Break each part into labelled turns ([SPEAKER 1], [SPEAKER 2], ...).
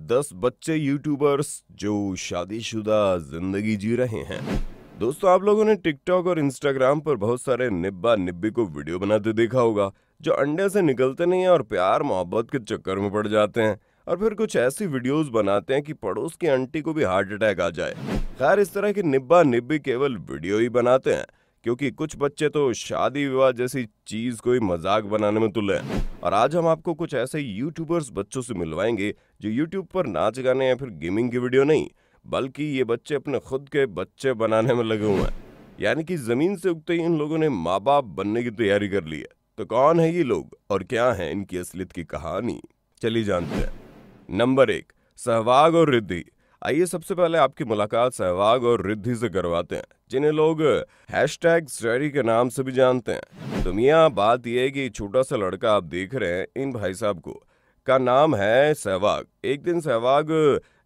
[SPEAKER 1] 10 बच्चे यूट्यूबर्स जो शादीशुदा जिंदगी जी रहे हैं। दोस्तों, आप लोगों ने टिकटॉक और इंस्टाग्राम पर बहुत सारे निब्बा निब्बी को वीडियो बनाते देखा होगा जो अंडे से निकलते नहीं है और प्यार मोहब्बत के चक्कर में पड़ जाते हैं और फिर कुछ ऐसी वीडियोस बनाते हैं कि पड़ोस की आंटी को भी हार्ट अटैक आ जाए। खैर, इस तरह के निब्बा निब्बी केवल वीडियो ही बनाते हैं क्योंकि कुछ बच्चे तो शादी विवाह जैसी चीज को ही मजाक बनाने में तुले हैं। और आज हम आपको कुछ ऐसे यूट्यूबर्स बच्चों से मिलवाएंगे जो यूट्यूब पर नाच गाने या फिर गेमिंग की वीडियो नहीं, बल्कि ये बच्चे अपने खुद के बच्चे बनाने में लगे हुए हैं। यानी कि जमीन से उगते ही इन लोगों ने माँ बाप बनने की तैयारी कर ली है। तो कौन है ये लोग और क्या है इनकी असलियत की कहानी, चलिए जानते हैं। नंबर 1, सहवाग और रिद्धि। आइए सबसे पहले आपकी मुलाकात सहवाग और रिद्धि से करवाते हैं, जिन्हें लोग #SREDDY के नाम से भी जानते हैं। तो मियाँ, बात यह है कि छोटा सा लड़का आप देख रहे हैं, इन भाई साहब को का नाम है सहवाग। एक दिन सहवाग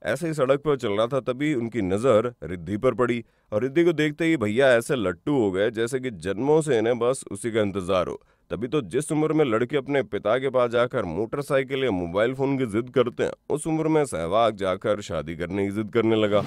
[SPEAKER 1] ऐसे ही सड़क पर चल रहा था, तभी उनकी नज़र रिद्धि पर पड़ी और रिद्धि को देखते ही भैया ऐसे लट्टू हो गए जैसे कि जन्मों से इन्हें बस उसी का इंतजार हो। तभी तो जिस उम्र में लड़के अपने पिता के पास जाकर मोटरसाइकिल या मोबाइल फोन की जिद करते हैं, उस उम्र में सहवाग जाकर शादी करने की जिद करने लगा।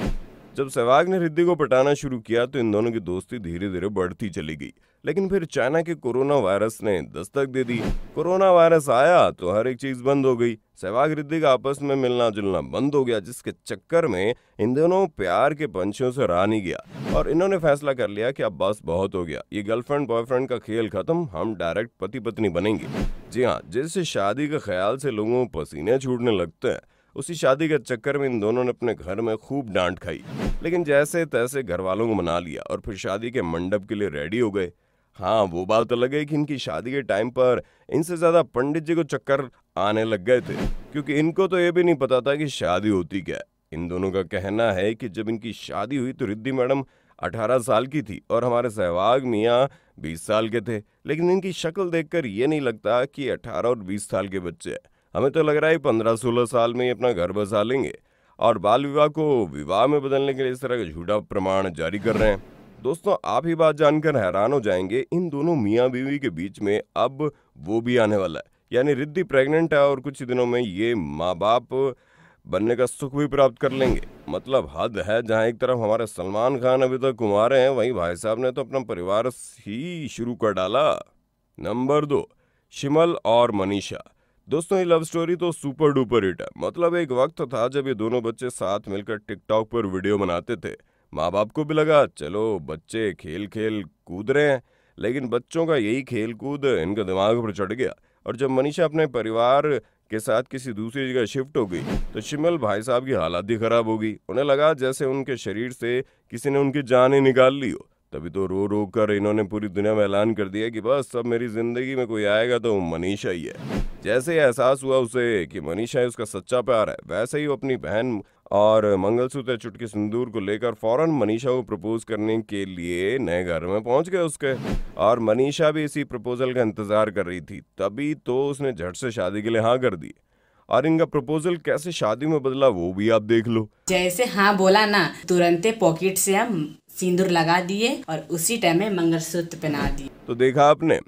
[SPEAKER 1] जब सहवाग ने रिद्धि को पटाना शुरू किया तो इन दोनों की दोस्ती धीरे धीरे बढ़ती चली गई। लेकिन फिर चाइना के कोरोना वायरस ने दस्तक दे दी। कोरोना वायरस आया तो हर एक चीज बंद हो गई। सहवाग रिद्धि का आपस में मिलना जुलना बंद हो गया, जिसके चक्कर में इन दोनों प्यार के पंछियों से रहा नहीं गया और इन्होंने फैसला कर लिया कि अब बस बहुत हो गया, ये गर्लफ्रेंड बॉयफ्रेंड का खेल खत्म, हम डायरेक्ट पति पत्नी बनेंगे। जी हाँ, जैसे शादी के ख्याल से लोगों को पसीने छूटने लगते हैं, उसी शादी के चक्कर में इन दोनों ने अपने घर में खूब डांट खाई। लेकिन जैसे तैसे घर वालों को मना लिया और फिर शादी के मंडप के लिए रेडी हो गए। हाँ, वो बात अलग है कि इनकी शादी के टाइम पर इनसे ज्यादा पंडित जी को चक्कर आने लग गए थे, क्योंकि इनको तो ये भी नहीं पता था कि शादी होती क्या है। इन दोनों का कहना है कि जब इनकी शादी हुई तो रिद्धि मैडम 18 साल की थी और हमारे सहवाग मियाँ 20 साल के थे। लेकिन इनकी शक्ल देखकर ये नहीं लगता कि 18 और 20 साल के बच्चे हैं। हमें तो लग रहा है 15-16 साल में ही अपना घर बसा लेंगे और बाल विवाह को विवाह में बदलने के लिए इस तरह का झूठा प्रमाण जारी कर रहे हैं। दोस्तों, आप ही बात जानकर हैरान हो जाएंगे, इन दोनों मियाँ बीवी के बीच में अब वो भी आने वाला है। यानी रिद्धि प्रेग्नेंट है और कुछ ही दिनों में ये माँ बाप बनने का सुख भी प्राप्त कर लेंगे। मतलब हद है, जहाँ एक तरफ हमारे सलमान खान अभी तक कुंवारे हैं, वहीं भाई साहब ने तो अपना परिवार ही शुरू कर डाला। नंबर 2, शिमल और मनीषा। दोस्तों, ये लव स्टोरी तो सुपर डुपर हिट है। मतलब एक वक्त था जब ये दोनों बच्चे साथ मिलकर टिकटॉक पर वीडियो बनाते थे। माँ बाप को भी लगा चलो बच्चे खेल खेल कूद रहे हैं, लेकिन बच्चों का यही खेल कूद इनके दिमाग पर चढ़ गया। और जब मनीषा अपने परिवार के साथ किसी दूसरी जगह शिफ्ट हो गई तो शिमल भाई साहब की हालत ही खराब हो गई। उन्हें लगा जैसे उनके शरीर से किसी ने उनकी जान ही निकाल ली हो। तभी तो रो रो कर इन्होंने पूरी दुनिया में ऐलान कर दिया कि बस अब मेरी जिंदगी में कोई आएगा तो मनीषा ही है। जैसे ही एहसास हुआ उसे कि मनीषा ही उसका सच्चा प्यार है, वैसे ही वो अपनी बहन और मंगलसूत्र चुटकी सिंदूर को लेकर फौरन मनीषा को प्रपोज करने के लिए नए घर में पहुंच गए उसके। और मनीषा भी इसी प्रपोजल का इंतजार कर रही थी, तभी तो उसने झट से शादी के लिए हाँ कर दी। और इनका प्रपोजल कैसे शादी में बदला वो भी आप देख लो।
[SPEAKER 2] जैसे हाँ बोला ना, तुरंते पॉकेट से हम सिंदूर लगा दिए और उसी टाइम में मंगलसूत्र पहना दिए।
[SPEAKER 1] तो देखा आपने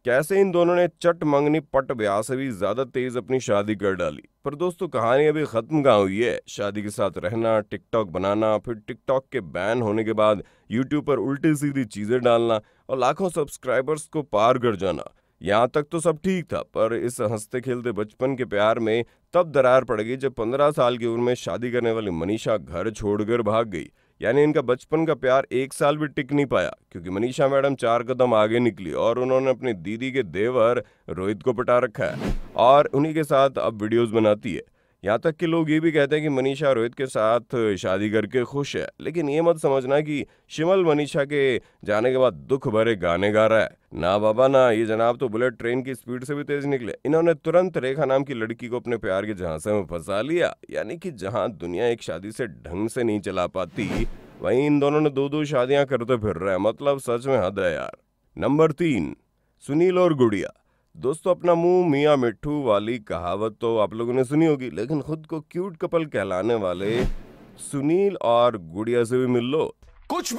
[SPEAKER 1] कैसे इन दोनों ने चट मंगनी पट ब्याह से भी ज्यादा तेज अपनी शादी कर डाली। पर दोस्तों, कहानी अभी खत्म कहाँ हुई है। शादी के साथ रहना, टिकटॉक बनाना, फिर टिकटॉक के बैन होने के बाद यूट्यूब पर उल्टी सीधी चीजें डालना और लाखों सब्सक्राइबर्स को पार कर जाना, यहाँ तक तो सब ठीक था। पर इस हंसते खेलते बचपन के प्यार में तब दरार पड़ गई जब 15 साल की उम्र में शादी करने वाली मनीषा घर छोड़कर भाग गई। यानी इनका बचपन का प्यार 1 साल भी टिक नहीं पाया, क्योंकि मनीषा मैडम 4 कदम आगे निकली और उन्होंने अपनी दीदी के देवर रोहित को पटा रखा है और उन्हीं के साथ अब वीडियोस बनाती है। यहाँ तक कि लोग ये भी कहते हैं कि मनीषा रोहित के साथ शादी करके खुश है। लेकिन ये मत समझना कि शिमल मनीषा के जाने के बाद दुख भरे गाने गा रहा है। ना बाबा ना, ये जनाब तो बुलेट ट्रेन की स्पीड से भी तेज निकले। इन्होंने तुरंत रेखा नाम की लड़की को अपने प्यार के झांसे में फंसा लिया। यानी कि जहां दुनिया एक शादी से ढंग से नहीं चला पाती, वहीं इन दोनों ने 2-2 शादियां करते फिर रहे हैं। मतलब सच में हद है यार। नंबर 3, सुनील और गुड़िया। दोस्तों, अपना मुंह मियाँ मिट्ठू वाली कहावत तो आप लोगों ने सुनी होगी, लेकिन खुद को क्यूट कपल कहलाने वाले सुनील और गुड़िया से भी मिल लो।
[SPEAKER 3] कुछ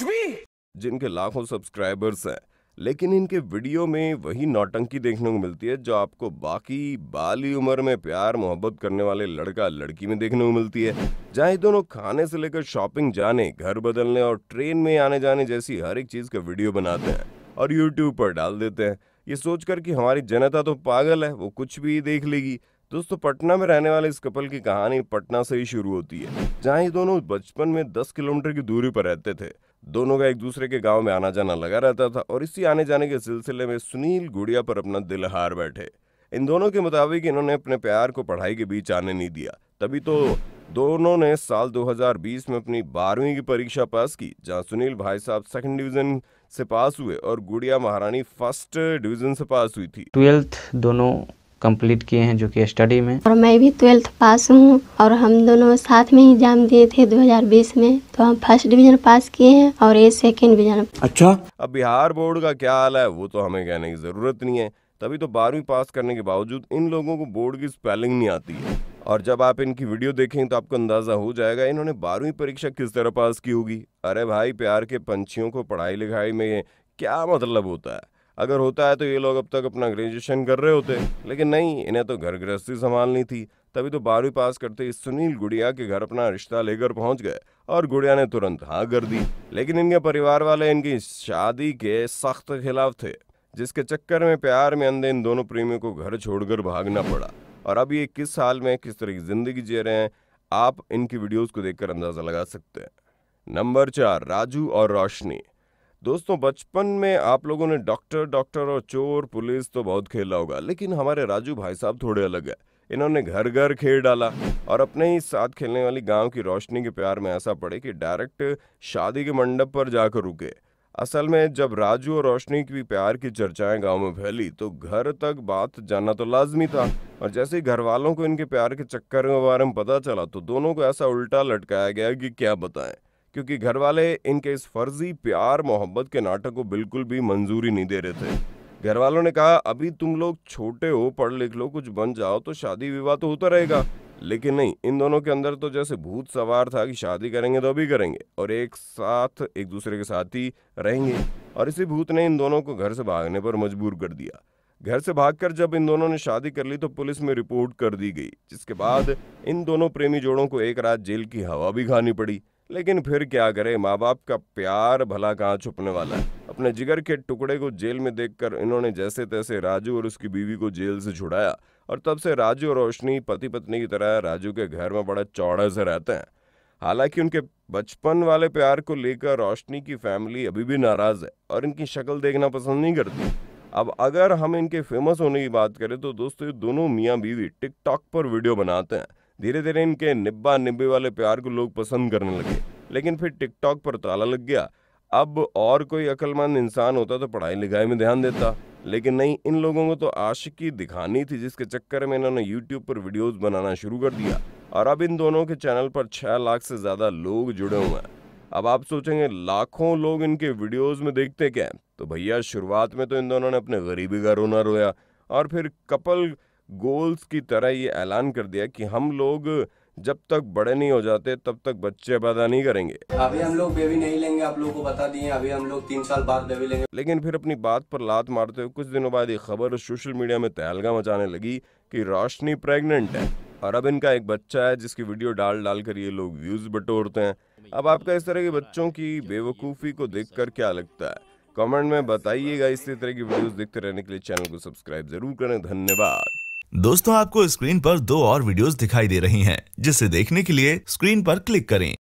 [SPEAKER 3] भी
[SPEAKER 1] जिनके लाखों सब्सक्राइबर्स हैं, लेकिन इनके वीडियो में वही नौटंकी देखने को मिलती है जो आपको बाकी बाली उम्र में प्यार मोहब्बत करने वाले लड़का लड़की में देखने को मिलती है, जहाँ ये दोनों खाने से लेकर शॉपिंग जाने, घर बदलने और ट्रेन में आने जाने जैसी हर एक चीज का वीडियो बनाते हैं और यूट्यूब पर डाल देते हैं, ये सोचकर कि हमारी जनता तो पागल है, वो कुछ भी देख लेगी। दोस्तों, पटना में रहने वाले इस कपल की कहानी पटना से ही शुरू होती है, जहाँ ये दोनों बचपन में 10 किलोमीटर की दूरी पर रहते थे। दोनों का एक दूसरे के गांव में आना जाना लगा रहता था और इसी आने जाने के सिलसिले में सुनील गुड़िया पर अपना दिल हार बैठे। इन दोनों के मुताबिक इन्होंने अपने प्यार को पढ़ाई के बीच आने नहीं दिया, तभी तो दोनों ने साल 2020 में अपनी 12वीं की परीक्षा पास की, जहां सुनील भाई साहब सेकंड डिवीजन से पास हुए और गुड़िया महारानी फर्स्ट डिवीजन से पास हुई थी।
[SPEAKER 3] 12th दोनों कंप्लीट किए हैं जो कि स्टडी में,
[SPEAKER 4] और मैं भी 12th पास हूँ और हम दोनों साथ में ही एग्जाम दिए थे 2020 में, तो हम फर्स्ट डिवीजन पास किए हैं और ये सेकंड डिवीजन।
[SPEAKER 3] अच्छा,
[SPEAKER 1] अब बिहार बोर्ड का क्या हाल है वो तो हमें कहने की जरूरत नहीं है, तभी तो 12वीं पास करने के बावजूद इन लोगों को बोर्ड की स्पेलिंग नहीं आती है। और जब आप इनकी वीडियो देखें तो आपको अंदाजा हो जाएगा इन्होंने 12वीं परीक्षा किस तरह पास की होगी। अरे भाई, प्यार के पंछियों को पढ़ाई लिखाई में क्या मतलब होता है? अगर होता है तो ये लोग अब तक अपना ग्रेजुएशन कर रहे होते, लेकिन नहीं, इन्हें तो घर गृहस्थी संभालनी थी। तभी तो 12वीं पास करते ही सुनील गुड़िया के घर अपना रिश्ता लेकर पहुंच गए और गुड़िया ने तुरंत हाँ कर दी। लेकिन इनके परिवार वाले इनकी शादी के सख्त खिलाफ थे, जिसके चक्कर में प्यार में अंधे इन दोनों प्रेमियों को घर छोड़कर भागना पड़ा। और अब ये किस हाल में किस तरह की जिंदगी जी रहे हैं, आप इनकी वीडियोस को देखकर अंदाजा लगा सकते हैं। नंबर 4, राजू और रोशनी। दोस्तों, बचपन में आप लोगों ने डॉक्टर और चोर पुलिस तो बहुत खेला होगा, लेकिन हमारे राजू भाई साहब थोड़े अलग है। इन्होंने घर घर खेल डाला और अपने ही साथ खेलने वाली गांव की रोशनी के प्यार में ऐसा पड़े कि डायरेक्ट शादी के मंडप पर जाकर रुके। असल में जब राजू और रोशनी की प्यार की चर्चाएं गांव में फैली तो घर तक बात जाना तो लाजमी था, और जैसे ही घर वालों को इनके प्यार के चक्कर के बारे में पता चला तो दोनों को ऐसा उल्टा लटकाया गया कि क्या बताएं, क्योंकि घर वाले इनके इस फर्जी प्यार मोहब्बत के नाटक को बिल्कुल भी मंजूरी नहीं दे रहे थे। घर वालों ने कहा, अभी तुम लोग छोटे हो, पढ़ लिख लो, कुछ बन जाओ तो शादी विवाह तो होता रहेगा। लेकिन नहीं, इन दोनों के अंदर तो जैसे भूत सवार था कि शादी करेंगे तो अभी करेंगे और एक साथ एक दूसरे के साथ ही रहेंगे। और इसी भूत ने इन दोनों को घर से भागने पर मजबूर कर दिया। घर से भागकर जब इन दोनों ने शादी कर ली तो पुलिस में रिपोर्ट कर दी गई, जिसके बाद इन दोनों प्रेमी जोड़ों को एक रात जेल की हवा भी खानी पड़ी। लेकिन फिर क्या करे, माँ बाप का प्यार भला कहाँ छुपने वाला है। अपने जिगर के टुकड़े को जेल में देखकर इन्होंने जैसे तैसे राजू और उसकी बीवी को जेल से छुड़ाया, और तब से राजू और रोशनी पति पत्नी की तरह राजू के घर में बड़ा चौड़े से रहते हैं। हालांकि उनके बचपन वाले प्यार को लेकर रोशनी की फैमिली अभी भी नाराज है और इनकी शक्ल देखना पसंद नहीं करती। अब अगर हम इनके फेमस होने की बात करें तो दोस्तों, ये दोनों मियाँ बीवी टिकटॉक पर वीडियो बनाते हैं। धीरे धीरे इनके निब्बा निब्बी वाले प्यार को लोग पसंद करने लगे, लेकिन फिर टिकटॉक पर ताला लग गया। अब और कोई अक्लमंद इंसान होता तो पढ़ाई लिखाई में ध्यान देता, लेकिन नहीं, इन लोगों को तो आशिकी दिखानी थी, जिसके चक्कर में इन्होंने यूट्यूब पर वीडियोस बनाना शुरू कर दिया। और अब इन दोनों के चैनल पर 6 लाख से ज्यादा लोग जुड़े हुए हैं। अब आप सोचेंगे लाखों लोग इनके वीडियोस में देखते क्या हैं? तो भैया, शुरुआत में तो इन दोनों ने अपने गरीबी का रोना रोया और फिर कपल गोल्स की तरह ये ऐलान कर दिया कि हम लोग जब तक बड़े नहीं हो जाते तब तक बच्चे पैदा नहीं करेंगे।
[SPEAKER 5] अभी हम लोग बेबी नहीं लेंगे, आप लोगों को बता दिए, अभी हम लोग 3 साल बाद बेबी लेंगे।
[SPEAKER 1] लेकिन फिर अपनी बात पर लात मारते हुए कुछ दिनों बाद ये खबर सोशल मीडिया में तहलका मचाने लगी कि रोशनी प्रेग्नेंट है और अब इनका एक बच्चा है, जिसकी वीडियो डाल कर ये लोग व्यूज बटोरते हैं। अब आपका इस तरह के बच्चों की बेवकूफ़ी को देखकर क्या लगता है? कमेंट में बताइएगा। इसी तरह की वीडियोस देखते रहने के लिए चैनल को सब्सक्राइब जरूर करें। धन्यवाद।
[SPEAKER 6] दोस्तों, आपको स्क्रीन पर 2 और वीडियोस दिखाई दे रही हैं, जिसे देखने के लिए स्क्रीन पर क्लिक करें।